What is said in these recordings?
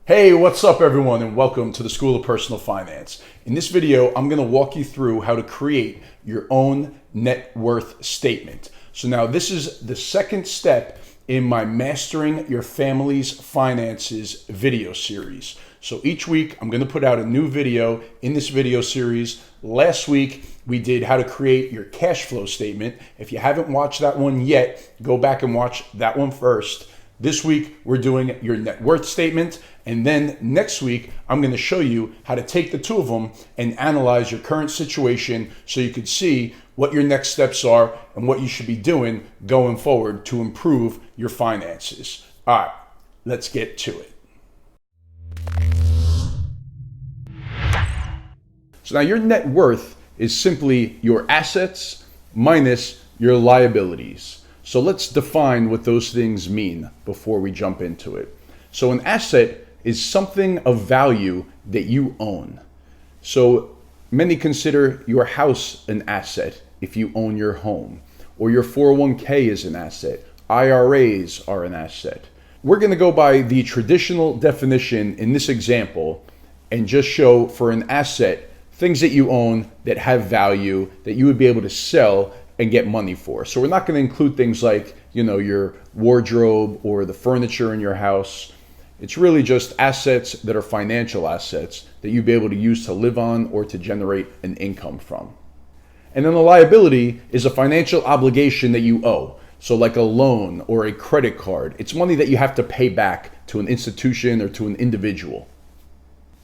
Hey, what's up everyone, and welcome to the School of Personal Finance. In this video, I'm going to walk you through how to create your own net worth statement. So now this is the second step in my Mastering Your Family's Finances video series. So each week I'm going to put out a new video in this video series. Last week we did how to create your cash flow statement. If you haven't watched that one yet, go back and watch that one first. This week, we're doing your net worth statement. And then next week, I'm going to show you how to take the two of them and analyze your current situation so you can see what your next steps are and what you should be doing going forward to improve your finances. All right, let's get to it. So now your net worth is simply your assets minus your liabilities. So let's define what those things mean before we jump into it. So an asset is something of value that you own. So many consider your house an asset if you own your home, or your 401k is an asset. IRAs are an asset. We're going to go by the traditional definition in this example and just show for an asset things that you own that have value that you would be able to sell and get money for. So we're not going to include things like, your wardrobe or the furniture in your house. It's really just assets that are financial assets that you'd be able to use to live on or to generate an income from. And then the liability is a financial obligation that you owe. So like a loan or a credit card, it's money that you have to pay back to an institution or to an individual.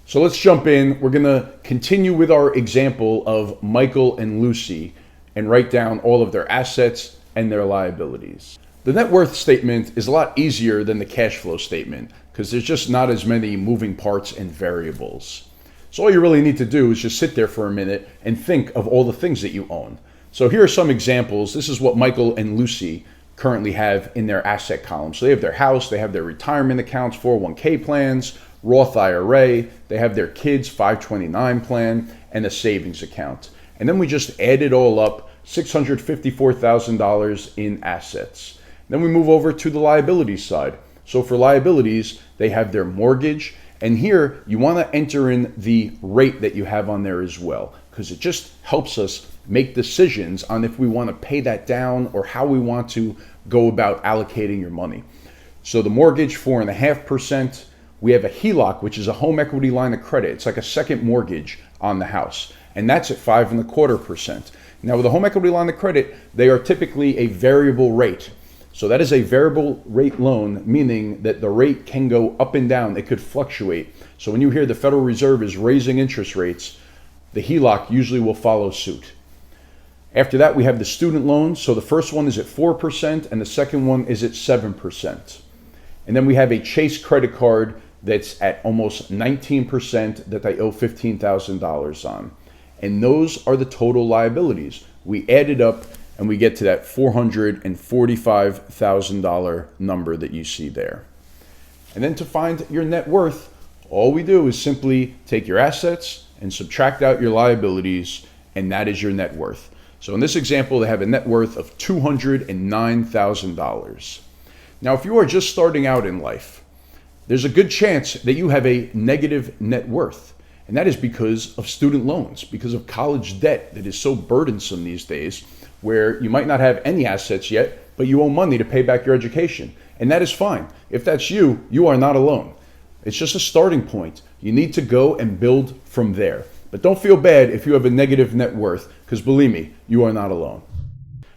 So let's jump in. We're going to continue with our example of Michael and Lucy and write down all of their assets and their liabilities. The net worth statement is a lot easier than the cash flow statement because there's just not as many moving parts and variables. So all you really need to do is just sit there for a minute and think of all the things that you own. So here are some examples. This is what Michael and Lucy currently have in their asset column. So they have their house, they have their retirement accounts, 401k plans, Roth IRA, they have their kids' 529 plan, and a savings account. And then we just add it all up, $654,000 in assets. Then we move over to the liability side. So for liabilities, they have their mortgage. And here you want to enter in the rate that you have on there as well, because it just helps us make decisions on if we want to pay that down or how we want to go about allocating your money. So the mortgage, 4.5%. We have a HELOC, which is a home equity line of credit. It's like a second mortgage on the house. And that's at 5.25%. Now with a home equity line of credit, they are typically a variable rate. So that is a variable rate loan, meaning that the rate can go up and down. It could fluctuate. So when you hear the Federal Reserve is raising interest rates, the HELOC usually will follow suit. After that, we have the student loans. So the first one is at 4% and the second one is at 7%. And then we have a Chase credit card that's at almost 19% that they owe $15,000 on. And those are the total liabilities. We add it up and we get to that $445,000 number that you see there. And then to find your net worth, all we do is simply take your assets and subtract out your liabilities, and that is your net worth. So in this example, they have a net worth of $209,000. Now, if you are just starting out in life, there's a good chance that you have a negative net worth. And that is because of student loans, because of college debt that is so burdensome these days, where you might not have any assets yet, but you owe money to pay back your education. And that is fine. If that's you, you are not alone. It's just a starting point. You need to go and build from there. But don't feel bad if you have a negative net worth, because believe me, you are not alone.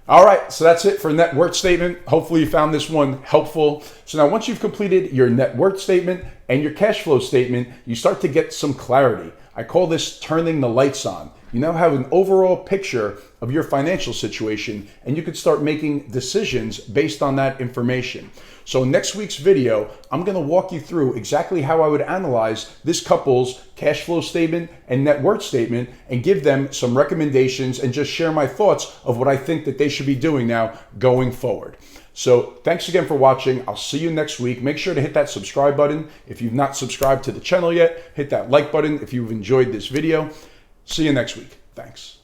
All right, so that's it for net worth statement. Hopefully you found this one helpful. So now once you've completed your net worth statement and your cash flow statement, you start to get some clarity. I call this turning the lights on. You now have an overall picture of your financial situation, and you can start making decisions based on that information. So in next week's video, I'm going to walk you through exactly how I would analyze this couple's cash flow statement and net worth statement and give them some recommendations and just share my thoughts of what I think that they should be doing now going forward. So thanks again for watching. I'll see you next week. Make sure to hit that subscribe button. If you've not subscribed to the channel yet, hit that like button if you've enjoyed this video. See you next week. Thanks.